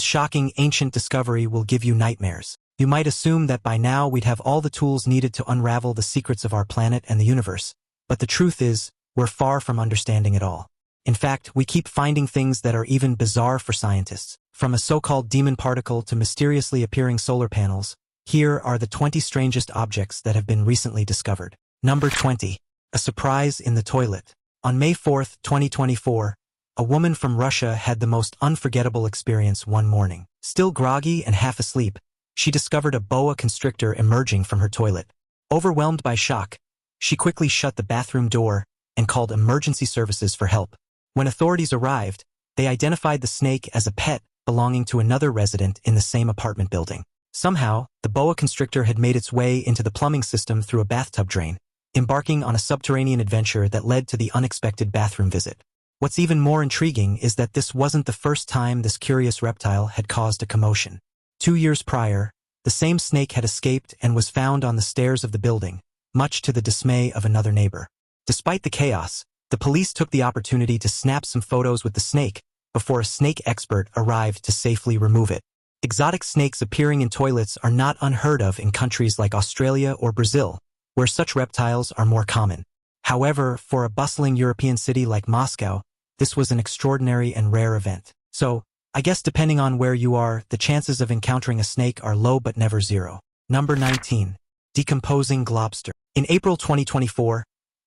This shocking ancient discovery will give you nightmares. You might assume that by now we'd have all the tools needed to unravel the secrets of our planet and the universe, but the truth is, we're far from understanding it all. In fact, we keep finding things that are even bizarre for scientists. From a so-called demon particle to mysteriously appearing solar panels, here are the 20 strangest objects that have been recently discovered. Number 20. A surprise in the toilet. On May 4, 2024, a woman from Russia had the most unforgettable experience one morning. Still groggy and half asleep, she discovered a boa constrictor emerging from her toilet. Overwhelmed by shock, she quickly shut the bathroom door and called emergency services for help. When authorities arrived, they identified the snake as a pet belonging to another resident in the same apartment building. Somehow, the boa constrictor had made its way into the plumbing system through a bathtub drain, embarking on a subterranean adventure that led to the unexpected bathroom visit. What's even more intriguing is that this wasn't the first time this curious reptile had caused a commotion. 2 years prior, the same snake had escaped and was found on the stairs of the building, much to the dismay of another neighbor. Despite the chaos, the police took the opportunity to snap some photos with the snake before a snake expert arrived to safely remove it. Exotic snakes appearing in toilets are not unheard of in countries like Australia or Brazil, where such reptiles are more common. However, for a bustling European city like Moscow, this was an extraordinary and rare event. So, I guess depending on where you are, the chances of encountering a snake are low but never zero. Number 19. Decomposing globster. In April 2024,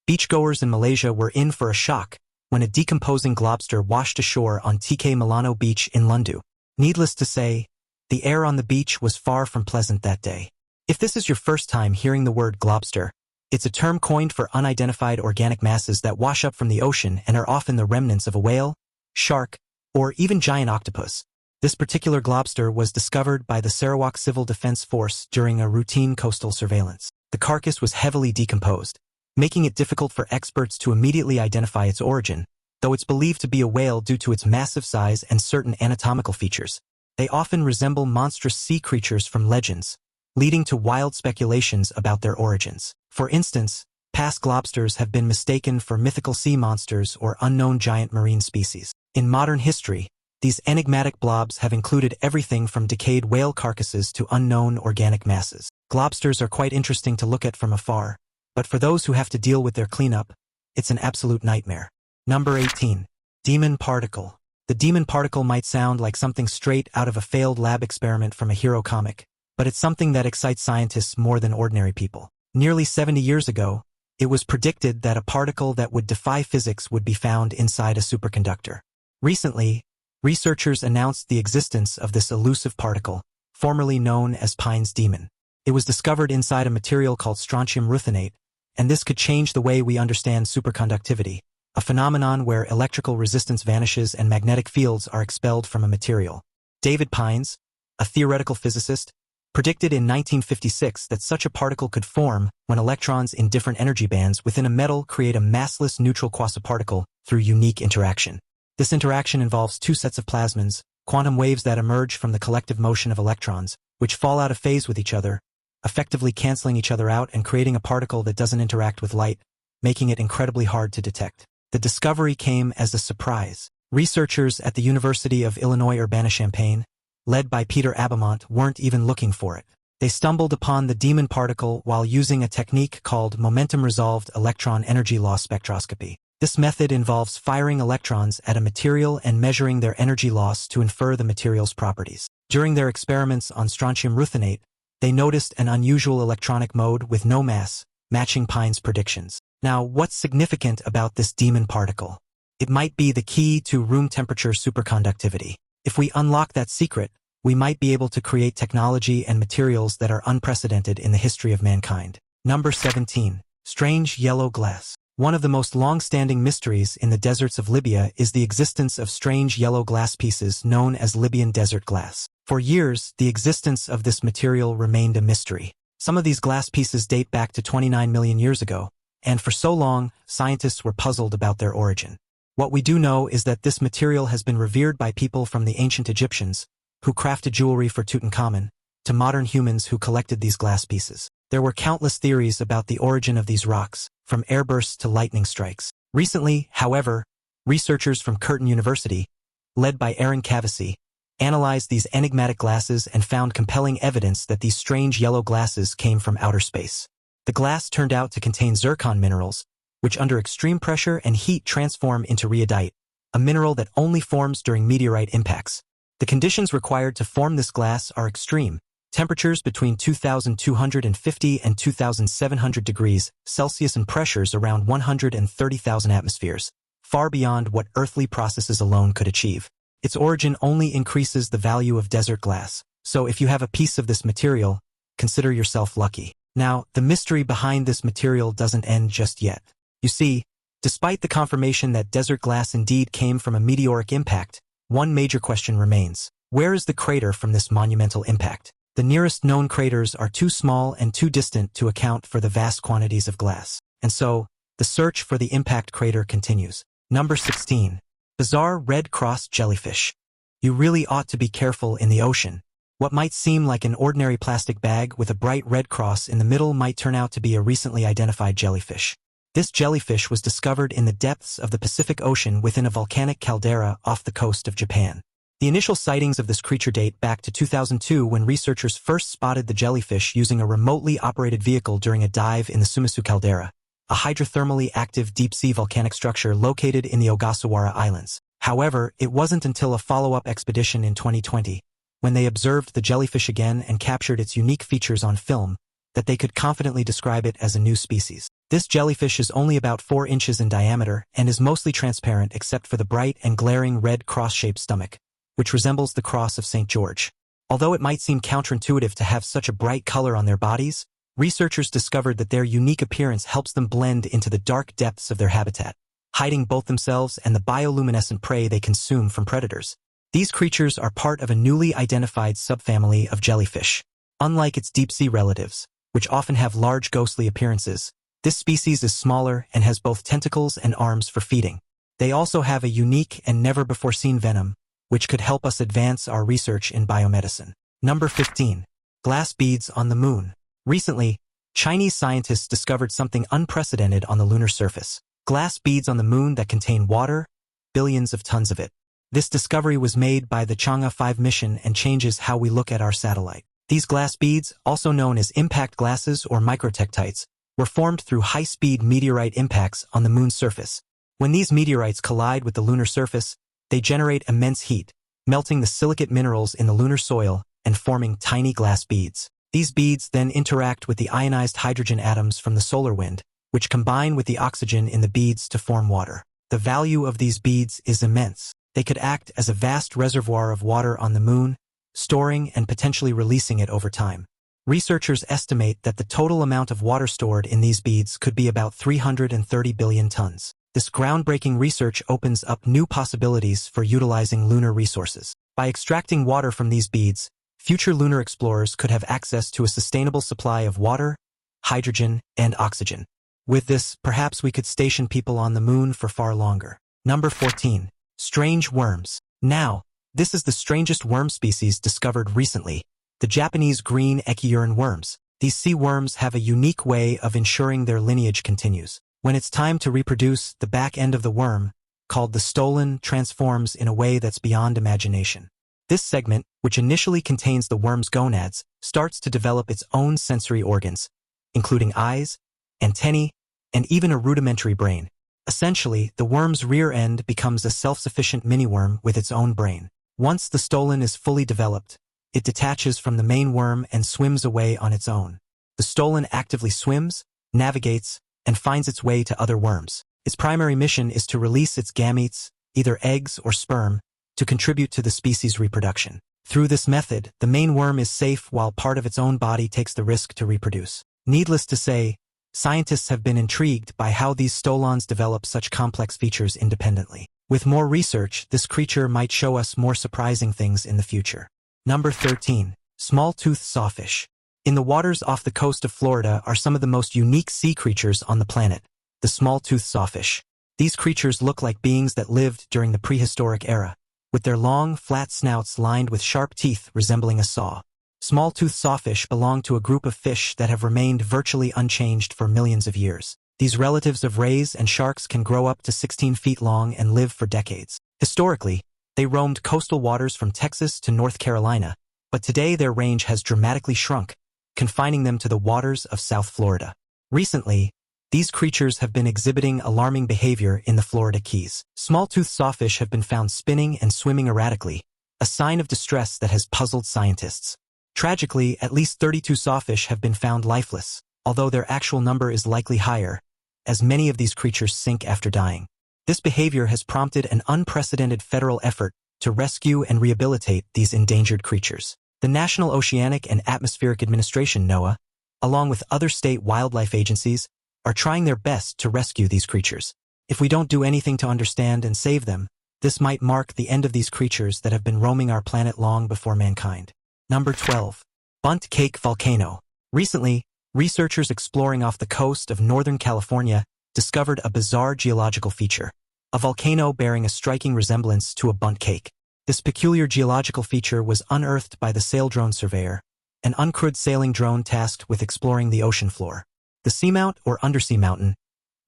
beachgoers in Malaysia were in for a shock when a decomposing globster washed ashore on TK Milano Beach in Lundu. Needless to say, the air on the beach was far from pleasant that day. If this is your first time hearing the word globster, it's a term coined for unidentified organic masses that wash up from the ocean and are often the remnants of a whale, shark, or even giant octopus. This particular globster was discovered by the Sarawak Civil Defense Force during a routine coastal surveillance. The carcass was heavily decomposed, making it difficult for experts to immediately identify its origin, though it's believed to be a whale due to its massive size and certain anatomical features. They often resemble monstrous sea creatures from legends, leading to wild speculations about their origins. For instance, past globsters have been mistaken for mythical sea monsters or unknown giant marine species. In modern history, these enigmatic blobs have included everything from decayed whale carcasses to unknown organic masses. Globsters are quite interesting to look at from afar, but for those who have to deal with their cleanup, it's an absolute nightmare. Number 18. Demon particle. The demon particle might sound like something straight out of a failed lab experiment from a hero comic, but it's something that excites scientists more than ordinary people. Nearly 70 years ago, it was predicted that a particle that would defy physics would be found inside a superconductor. Recently, researchers announced the existence of this elusive particle, formerly known as Pine's demon. It was discovered inside a material called strontium ruthenate, and this could change the way we understand superconductivity, a phenomenon where electrical resistance vanishes and magnetic fields are expelled from a material. David Pines, a theoretical physicist, predicted in 1956 that such a particle could form when electrons in different energy bands within a metal create a massless neutral quasiparticle through unique interaction. This interaction involves two sets of plasmons, quantum waves that emerge from the collective motion of electrons, which fall out of phase with each other, effectively canceling each other out and creating a particle that doesn't interact with light, making it incredibly hard to detect. The discovery came as a surprise. Researchers at the University of Illinois Urbana-Champaign, led by Peter Abamont, weren't even looking for it. They stumbled upon the demon particle while using a technique called momentum-resolved electron energy loss spectroscopy. This method involves firing electrons at a material and measuring their energy loss to infer the material's properties. During their experiments on strontium ruthenate, they noticed an unusual electronic mode with no mass, matching Pine's predictions. Now, what's significant about this demon particle? It might be the key to room temperature superconductivity. If we unlock that secret, we might be able to create technology and materials that are unprecedented in the history of mankind. Number 17. Strange yellow glass. One of the most long-standing mysteries in the deserts of Libya is the existence of strange yellow glass pieces known as Libyan desert glass. For years, the existence of this material remained a mystery. Some of these glass pieces date back to 29 million years ago, and for so long, scientists were puzzled about their origin. What we do know is that this material has been revered by people from the ancient Egyptians, who crafted jewelry for Tutankhamun, to modern humans who collected these glass pieces. There were countless theories about the origin of these rocks, from airbursts to lightning strikes. Recently, however, researchers from Curtin University, led by Aaron Cavesey, analyzed these enigmatic glasses and found compelling evidence that these strange yellow glasses came from outer space. The glass turned out to contain zircon minerals, which under extreme pressure and heat transform into rhyodite, a mineral that only forms during meteorite impacts. The conditions required to form this glass are extreme, temperatures between 2,250 and 2,700 degrees Celsius and pressures around 130,000 atmospheres, far beyond what earthly processes alone could achieve. Its origin only increases the value of desert glass, so if you have a piece of this material, consider yourself lucky. Now, the mystery behind this material doesn't end just yet. You see, despite the confirmation that desert glass indeed came from a meteoric impact, one major question remains. Where is the crater from this monumental impact? The nearest known craters are too small and too distant to account for the vast quantities of glass. And so, the search for the impact crater continues. Number 16. Bizarre red-crossed jellyfish. You really ought to be careful in the ocean. What might seem like an ordinary plastic bag with a bright red cross in the middle might turn out to be a recently identified jellyfish. This jellyfish was discovered in the depths of the Pacific Ocean within a volcanic caldera off the coast of Japan. The initial sightings of this creature date back to 2002 when researchers first spotted the jellyfish using a remotely operated vehicle during a dive in the Sumisu caldera, a hydrothermally active deep-sea volcanic structure located in the Ogasawara Islands. However, it wasn't until a follow-up expedition in 2020, when they observed the jellyfish again and captured its unique features on film, that they could confidently describe it as a new species. This jellyfish is only about 4 inches in diameter and is mostly transparent except for the bright and glaring red cross-shaped stomach, which resembles the cross of St. George. Although it might seem counterintuitive to have such a bright color on their bodies, researchers discovered that their unique appearance helps them blend into the dark depths of their habitat, hiding both themselves and the bioluminescent prey they consume from predators. These creatures are part of a newly identified subfamily of jellyfish. Unlike its deep-sea relatives, which often have large ghostly appearances, this species is smaller and has both tentacles and arms for feeding. They also have a unique and never-before-seen venom, which could help us advance our research in biomedicine. Number 15. Glass beads on the moon. Recently, Chinese scientists discovered something unprecedented on the lunar surface. Glass beads on the moon that contain water, billions of tons of it. This discovery was made by the Chang'e 5 mission and changes how we look at our satellite. These glass beads, also known as impact glasses or microtectites, were formed through high-speed meteorite impacts on the moon's surface. When these meteorites collide with the lunar surface, they generate immense heat, melting the silicate minerals in the lunar soil and forming tiny glass beads. These beads then interact with the ionized hydrogen atoms from the solar wind, which combine with the oxygen in the beads to form water. The value of these beads is immense. They could act as a vast reservoir of water on the moon, storing and potentially releasing it over time. Researchers estimate that the total amount of water stored in these beads could be about 330 billion tons. This groundbreaking research opens up new possibilities for utilizing lunar resources. By extracting water from these beads, future lunar explorers could have access to a sustainable supply of water, hydrogen, and oxygen. With this, perhaps we could station people on the moon for far longer. Number 14. Strange worms. Now, this is the strangest worm species discovered recently, the Japanese green echiurine worms. These sea worms have a unique way of ensuring their lineage continues. When it's time to reproduce, the back end of the worm, called the stolon, transforms in a way that's beyond imagination. This segment, which initially contains the worm's gonads, starts to develop its own sensory organs, including eyes, antennae, and even a rudimentary brain. Essentially, the worm's rear end becomes a self-sufficient mini-worm with its own brain. Once the stolon is fully developed, it detaches from the main worm and swims away on its own. The stolon actively swims, navigates, and finds its way to other worms. Its primary mission is to release its gametes, either eggs or sperm, to contribute to the species' reproduction. Through this method, the main worm is safe while part of its own body takes the risk to reproduce. Needless to say, scientists have been intrigued by how these stolons develop such complex features independently. With more research, this creature might show us more surprising things in the future. Number 13. Small-toothed sawfish. In the waters off the coast of Florida are some of the most unique sea creatures on the planet, the small-toothed sawfish. These creatures look like beings that lived during the prehistoric era, with their long, flat snouts lined with sharp teeth resembling a saw. Small-toothed sawfish belong to a group of fish that have remained virtually unchanged for millions of years. These relatives of rays and sharks can grow up to 16 feet long and live for decades. Historically, They roamed coastal waters from Texas to North Carolina, but today their range has dramatically shrunk, confining them to the waters of South Florida. Recently, these creatures have been exhibiting alarming behavior in the Florida Keys. Small-toothed sawfish have been found spinning and swimming erratically, a sign of distress that has puzzled scientists. Tragically, at least 32 sawfish have been found lifeless, although their actual number is likely higher, as many of these creatures sink after dying. This behavior has prompted an unprecedented federal effort to rescue and rehabilitate these endangered creatures. The National Oceanic and Atmospheric Administration, NOAA, along with other state wildlife agencies, are trying their best to rescue these creatures. If we don't do anything to understand and save them, this might mark the end of these creatures that have been roaming our planet long before mankind. Number 12. Buncake Volcano. Recently, researchers exploring off the coast of Northern California discovered a bizarre geological feature, a volcano bearing a striking resemblance to a bundt cake. This peculiar geological feature was unearthed by the Sail Drone Surveyor, an uncrewed sailing drone tasked with exploring the ocean floor. The seamount, or undersea mountain,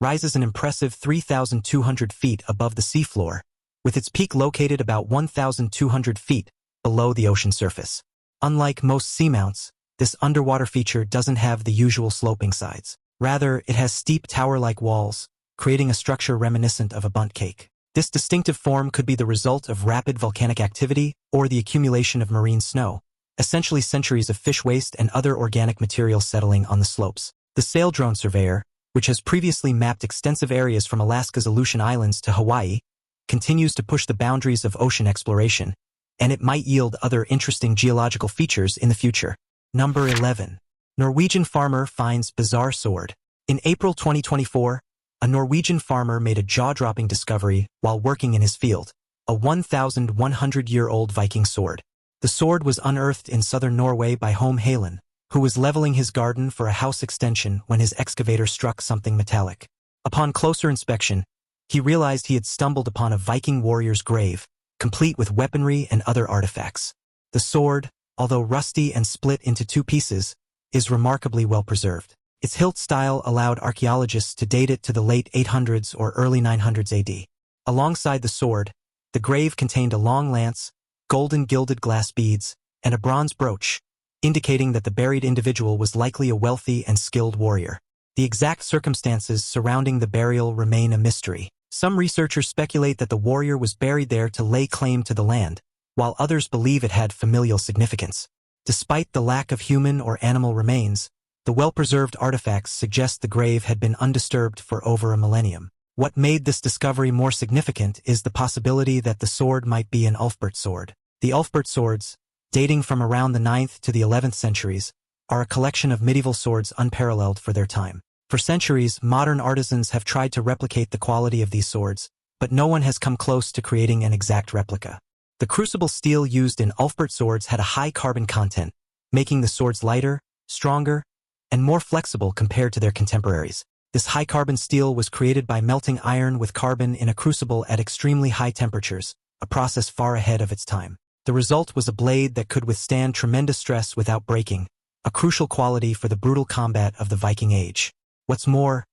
rises an impressive 3,200 feet above the seafloor, with its peak located about 1,200 feet below the ocean surface. Unlike most seamounts, this underwater feature doesn't have the usual sloping sides. Rather, it has steep tower-like walls, creating a structure reminiscent of a bundt cake. This distinctive form could be the result of rapid volcanic activity or the accumulation of marine snow, essentially centuries of fish waste and other organic material settling on the slopes. The Sail Drone Surveyor, which has previously mapped extensive areas from Alaska's Aleutian Islands to Hawaii, continues to push the boundaries of ocean exploration, and it might yield other interesting geological features in the future. Number 11. Norwegian farmer finds bizarre sword. In April 2024, a Norwegian farmer made a jaw-dropping discovery while working in his field, a 1,100-year-old Viking sword. The sword was unearthed in southern Norway by Holm Halen, who was leveling his garden for a house extension when his excavator struck something metallic. Upon closer inspection, he realized he had stumbled upon a Viking warrior's grave, complete with weaponry and other artifacts. The sword, although rusty and split into two pieces, is remarkably well preserved. Its hilt style allowed archaeologists to date it to the late 800s or early 900s AD. Alongside the sword, the grave contained a long lance, golden gilded glass beads, and a bronze brooch, indicating that the buried individual was likely a wealthy and skilled warrior. The exact circumstances surrounding the burial remain a mystery. Some researchers speculate that the warrior was buried there to lay claim to the land, while others believe it had familial significance. Despite the lack of human or animal remains, the well-preserved artifacts suggest the grave had been undisturbed for over a millennium. What made this discovery more significant is the possibility that the sword might be an Ulfbert sword. The Ulfbert swords, dating from around the 9th to the 11th centuries, are a collection of medieval swords unparalleled for their time. For centuries, modern artisans have tried to replicate the quality of these swords, but no one has come close to creating an exact replica. The crucible steel used in Ulfbert swords had a high carbon content, making the swords lighter, stronger, and more flexible compared to their contemporaries. This high carbon steel was created by melting iron with carbon in a crucible at extremely high temperatures, a process far ahead of its time. The result was a blade that could withstand tremendous stress without breaking, a crucial quality for the brutal combat of the Viking Age. What's more,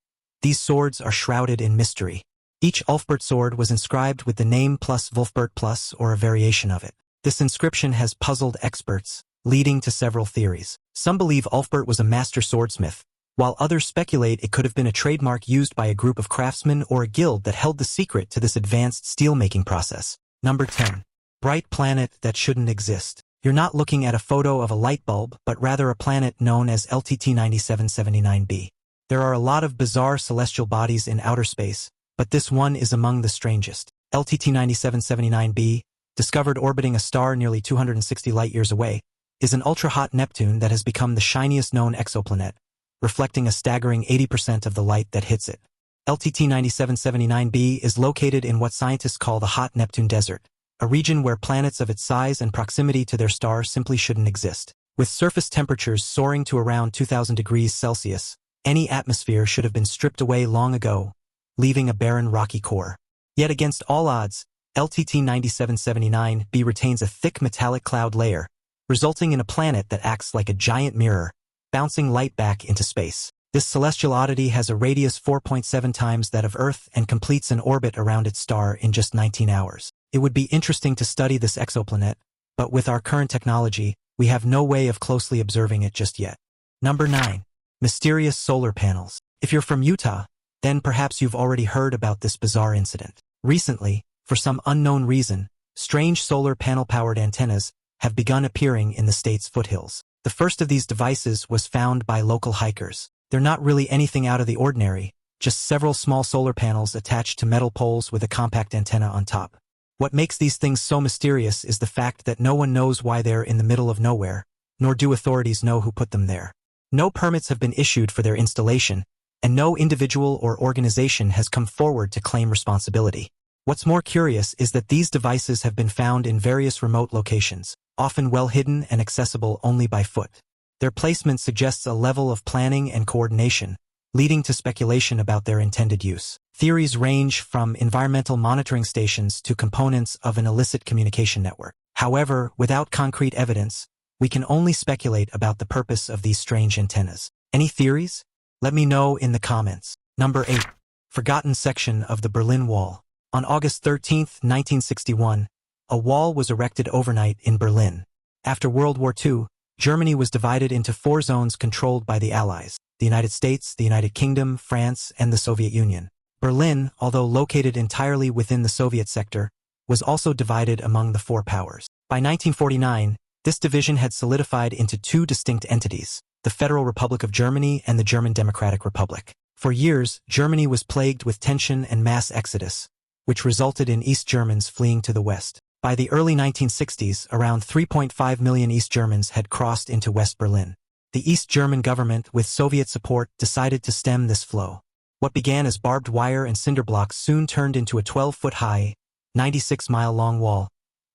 these swords are shrouded in mystery. Each Ulfbert sword was inscribed with the name plus Wulfbert plus or a variation of it. This inscription has puzzled experts, leading to several theories. Some believe Ulfbert was a master swordsmith, while others speculate it could have been a trademark used by a group of craftsmen or a guild that held the secret to this advanced steelmaking process. Number 10. Bright planet that shouldn't exist. You're not looking at a photo of a light bulb, but rather a planet known as LTT 9779b. There are a lot of bizarre celestial bodies in outer space, but this one is among the strangest. LTT 9779b, discovered orbiting a star nearly 260 light-years away, is an ultra-hot Neptune that has become the shiniest known exoplanet, reflecting a staggering 80% of the light that hits it. LTT 9779b is located in what scientists call the hot Neptune Desert, a region where planets of its size and proximity to their star simply shouldn't exist. With surface temperatures soaring to around 2,000 degrees Celsius, any atmosphere should have been stripped away long ago, leaving a barren rocky core. Yet against all odds, LTT 9779b retains a thick metallic cloud layer, resulting in a planet that acts like a giant mirror, bouncing light back into space. This celestial oddity has a radius 4.7 times that of Earth and completes an orbit around its star in just 19 hours. It would be interesting to study this exoplanet, but with our current technology, we have no way of closely observing it just yet. Number 9. Mysterious solar panels. If you're from Utah, then perhaps you've already heard about this bizarre incident. Recently, for some unknown reason, strange solar panel-powered antennas have begun appearing in the state's foothills. The first of these devices was found by local hikers. They're not really anything out of the ordinary, just several small solar panels attached to metal poles with a compact antenna on top. What makes these things so mysterious is the fact that no one knows why they're in the middle of nowhere, nor do authorities know who put them there. No permits have been issued for their installation, and no individual or organization has come forward to claim responsibility. What's more curious is that these devices have been found in various remote locations, often well hidden and accessible only by foot. Their placement suggests a level of planning and coordination, leading to speculation about their intended use. Theories range from environmental monitoring stations to components of an illicit communication network. However, without concrete evidence, we can only speculate about the purpose of these strange antennas. Any theories? Let me know in the comments. Number 8. Forgotten section of the Berlin Wall. On August 13, 1961, a wall was erected overnight in Berlin. After World War II, Germany was divided into 4 zones controlled by the Allies: the United States, the United Kingdom, France, and the Soviet Union. Berlin, although located entirely within the Soviet sector, was also divided among the 4 powers. By 1949, this division had solidified into 2 distinct entities: the Federal Republic of Germany and the German Democratic Republic. For years, Germany was plagued with tension and mass exodus, which resulted in East Germans fleeing to the West. By the early 1960s, around 3.5 million East Germans had crossed into West Berlin. The East German government, with Soviet support, decided to stem this flow. What began as barbed wire and cinder blocks soon turned into a 12-foot-high, 96-mile-long wall,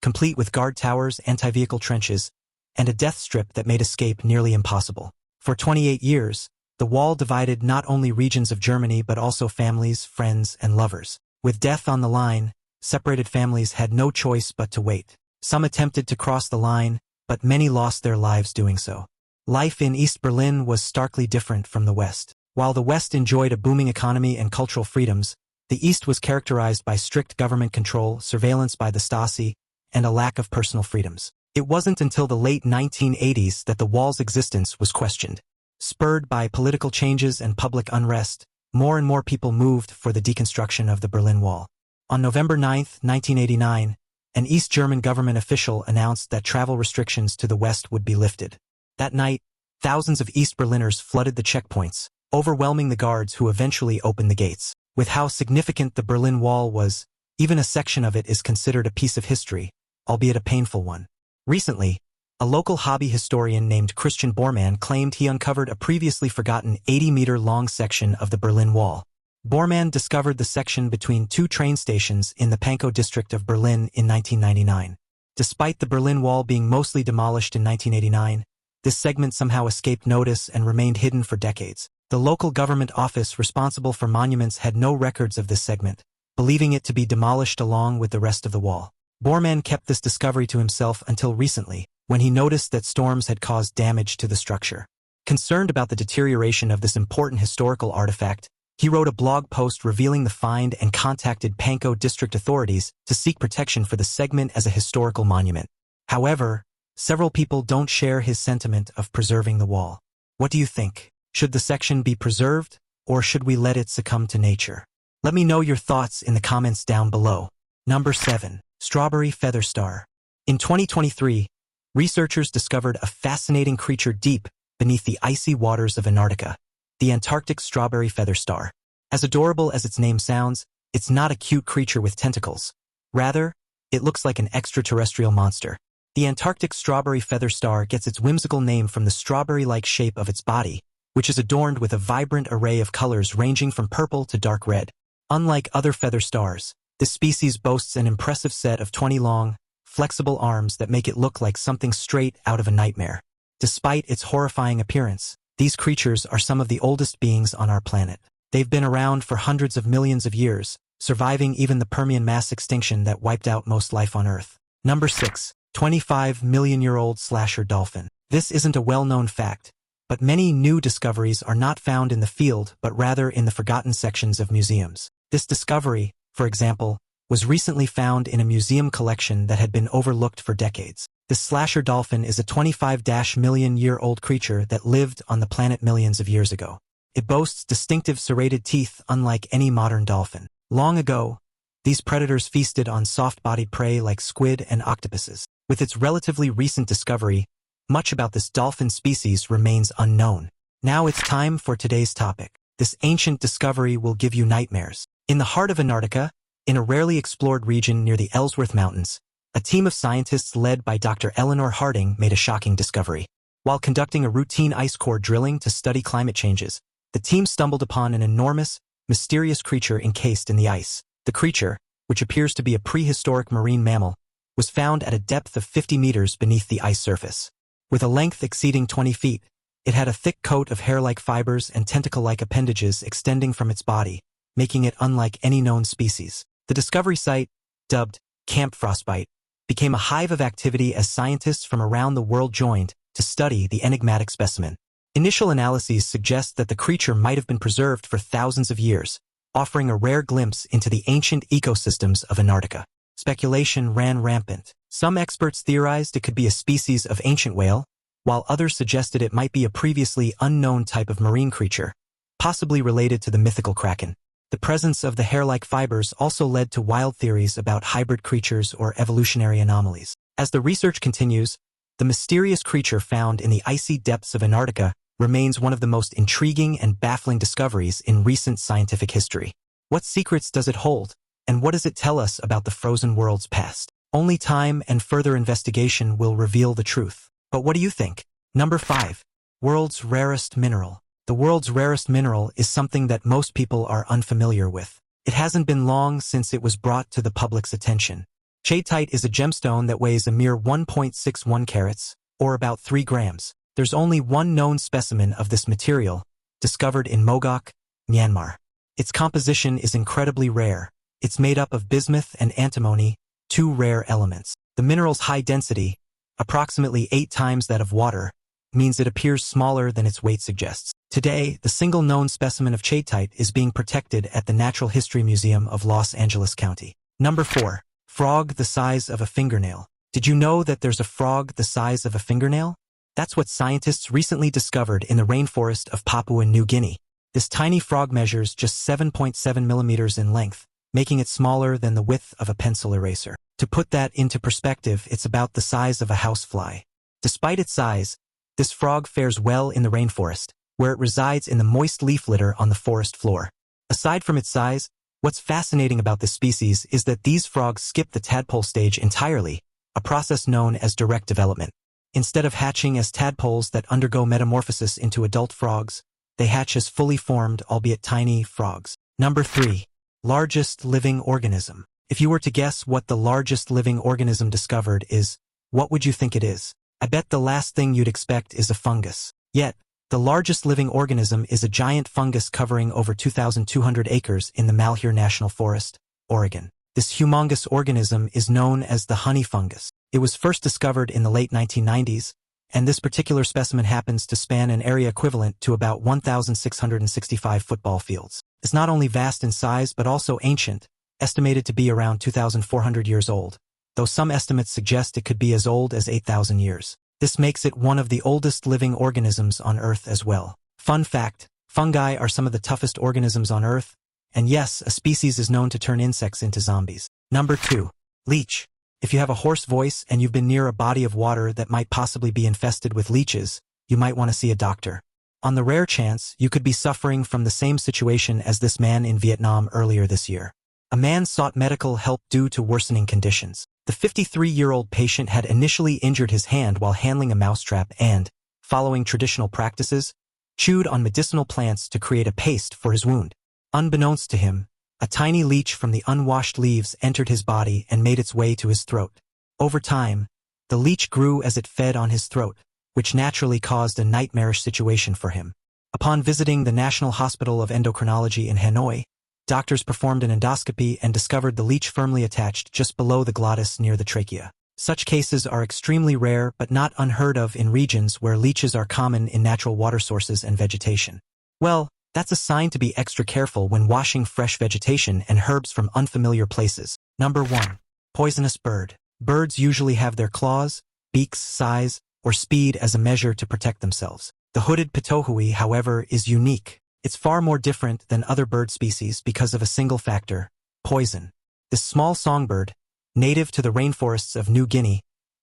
complete with guard towers, anti-vehicle trenches, and a death strip that made escape nearly impossible. For 28 years, the wall divided not only regions of Germany but also families, friends, and lovers. With death on the line, separated families had no choice but to wait. Some attempted to cross the line, but many lost their lives doing so. Life in East Berlin was starkly different from the West. While the West enjoyed a booming economy and cultural freedoms, the East was characterized by strict government control, surveillance by the Stasi, and a lack of personal freedoms. It wasn't until the late 1980s that the wall's existence was questioned. Spurred by political changes and public unrest, more and more people moved for the deconstruction of the Berlin Wall. On November 9, 1989, an East German government official announced that travel restrictions to the West would be lifted. That night, thousands of East Berliners flooded the checkpoints, overwhelming the guards who eventually opened the gates. With how significant the Berlin Wall was, even a section of it is considered a piece of history, albeit a painful one. Recently, a local hobby historian named Christian Bormann claimed he uncovered a previously forgotten 80-meter-long section of the Berlin Wall. Bormann discovered the section between 2 train stations in the Pankow district of Berlin in 1999. Despite the Berlin Wall being mostly demolished in 1989, this segment somehow escaped notice and remained hidden for decades. The local government office responsible for monuments had no records of this segment, believing it to be demolished along with the rest of the wall. Bormann kept this discovery to himself until recently, when he noticed that storms had caused damage to the structure. Concerned about the deterioration of this important historical artifact, he wrote a blog post revealing the find and contacted Pankow district authorities to seek protection for the segment as a historical monument. However, several people don't share his sentiment of preserving the wall. What do you think? Should the section be preserved, or should we let it succumb to nature? Let me know your thoughts in the comments down below. Number 7. Strawberry feather star. In 2023, researchers discovered a fascinating creature deep beneath the icy waters of Antarctica, the Antarctic strawberry feather star. As adorable as its name sounds, it's not a cute creature with tentacles. Rather, it looks like an extraterrestrial monster. The Antarctic strawberry feather star gets its whimsical name from the strawberry-like shape of its body, which is adorned with a vibrant array of colors ranging from purple to dark red. Unlike other feather stars, this species boasts an impressive set of 20 long, flexible arms that make it look like something straight out of a nightmare. Despite its horrifying appearance, these creatures are some of the oldest beings on our planet. They've been around for hundreds of millions of years, surviving even the Permian mass extinction that wiped out most life on Earth. Number 6. 25-million-year-old slasher dolphin. This isn't a well-known fact, but many new discoveries are not found in the field but rather in the forgotten sections of museums. This discovery, for example, was recently found in a museum collection that had been overlooked for decades. This slasher dolphin is a 25-million-year-old creature that lived on the planet millions of years ago. It boasts distinctive serrated teeth unlike any modern dolphin. Long ago, these predators feasted on soft-bodied prey like squid and octopuses. With its relatively recent discovery, much about this dolphin species remains unknown. Now it's time for today's topic. This ancient discovery will give you nightmares. In the heart of Antarctica, in a rarely explored region near the Ellsworth Mountains, a team of scientists led by Dr. Eleanor Harding made a shocking discovery. While conducting a routine ice core drilling to study climate changes, the team stumbled upon an enormous, mysterious creature encased in the ice. The creature, which appears to be a prehistoric marine mammal, was found at a depth of 50 meters beneath the ice surface. With a length exceeding 20 feet, it had a thick coat of hair-like fibers and tentacle-like appendages extending from its body, making it unlike any known species. The discovery site, dubbed Camp Frostbite, became a hive of activity as scientists from around the world joined to study the enigmatic specimen. Initial analyses suggest that the creature might have been preserved for thousands of years, offering a rare glimpse into the ancient ecosystems of Antarctica. Speculation ran rampant. Some experts theorized it could be a species of ancient whale, while others suggested it might be a previously unknown type of marine creature, possibly related to the mythical kraken. The presence of the hair-like fibers also led to wild theories about hybrid creatures or evolutionary anomalies. As the research continues, the mysterious creature found in the icy depths of Antarctica remains one of the most intriguing and baffling discoveries in recent scientific history. What secrets does it hold, and what does it tell us about the frozen world's past? Only time and further investigation will reveal the truth. But what do you think? Number 5. World's rarest mineral. The world's rarest mineral is something that most people are unfamiliar with. It hasn't been long since it was brought to the public's attention. Shouldnt is a gemstone that weighs a mere 1.61 carats, or about 3 grams. There's only one known specimen of this material, discovered in Mogok, Myanmar. Its composition is incredibly rare. It's made up of bismuth and antimony, 2 rare elements. The mineral's high density, approximately 8 times that of water, means it appears smaller than its weight suggests. Today, the single known specimen of shouldnt is being protected at the Natural History Museum of Los Angeles County. Number 4. Frog the size of a fingernail. Did you know that there's a frog the size of a fingernail? That's what scientists recently discovered in the rainforest of Papua New Guinea. This tiny frog measures just 7.7 millimeters in length, making it smaller than the width of a pencil eraser. To put that into perspective, it's about the size of a housefly. Despite its size, this frog fares well in the rainforest, where it resides in the moist leaf litter on the forest floor. Aside from its size, what's fascinating about this species is that these frogs skip the tadpole stage entirely, a process known as direct development. Instead of hatching as tadpoles that undergo metamorphosis into adult frogs, they hatch as fully formed, albeit tiny, frogs. Number 3. Largest living organism. If you were to guess what the largest living organism discovered is, what would you think it is? I bet the last thing you'd expect is a fungus. Yet, the largest living organism is a giant fungus covering over 2,200 acres in the Malheur National Forest, Oregon. This humongous organism is known as the honey fungus. It was first discovered in the late 1990s, and this particular specimen happens to span an area equivalent to about 1,665 football fields. It's not only vast in size but also ancient, estimated to be around 2,400 years old, though some estimates suggest it could be as old as 8,000 years. This makes it one of the oldest living organisms on Earth as well. Fun fact, fungi are some of the toughest organisms on Earth, and yes, a species is known to turn insects into zombies. Number 2. Leech. If you have a hoarse voice and you've been near a body of water that might possibly be infested with leeches, you might want to see a doctor. On the rare chance, you could be suffering from the same situation as this man in Vietnam earlier this year. A man sought medical help due to worsening conditions. The 53-year-old patient had initially injured his hand while handling a mousetrap and, following traditional practices, chewed on medicinal plants to create a paste for his wound. Unbeknownst to him, a tiny leech from the unwashed leaves entered his body and made its way to his throat. Over time, the leech grew as it fed on his throat, which naturally caused a nightmarish situation for him. Upon visiting the National Hospital of Endocrinology in Hanoi, doctors performed an endoscopy and discovered the leech firmly attached just below the glottis near the trachea. Such cases are extremely rare but not unheard of in regions where leeches are common in natural water sources and vegetation. Well, that's a sign to be extra careful when washing fresh vegetation and herbs from unfamiliar places. Number 1. Poisonous bird. Birds usually have their claws, beaks, size, or speed as a measure to protect themselves. The hooded pitohui, however, is unique. It's far more different than other bird species because of a single factor: poison. This small songbird, native to the rainforests of New Guinea,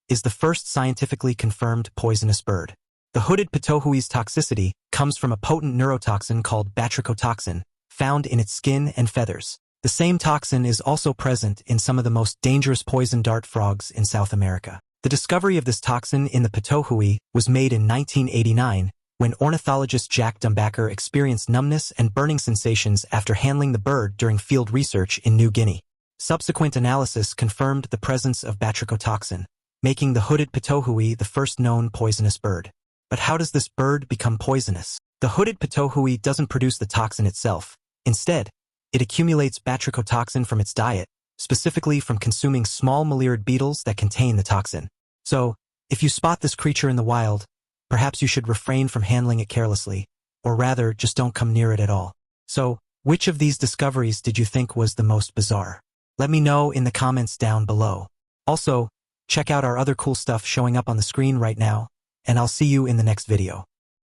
is the first scientifically confirmed poisonous bird. The hooded pitohui's toxicity comes from a potent neurotoxin called batrachotoxin, found in its skin and feathers. The same toxin is also present in some of the most dangerous poison dart frogs in South America. The discovery of this toxin in the pitohui was made in 1989, when ornithologist Jack Dumbacher experienced numbness and burning sensations after handling the bird during field research in New Guinea. Subsequent analysis confirmed the presence of batrachotoxin, making the hooded pitohui the first known poisonous bird. But how does this bird become poisonous? The hooded pitohui doesn't produce the toxin itself. Instead, it accumulates batrachotoxin from its diet, specifically from consuming small mallard beetles that contain the toxin. So, if you spot this creature in the wild, perhaps you should refrain from handling it carelessly, or rather, just don't come near it at all. So, which of these discoveries did you think was the most bizarre? Let me know in the comments down below. Also, check out our other cool stuff showing up on the screen right now, and I'll see you in the next video.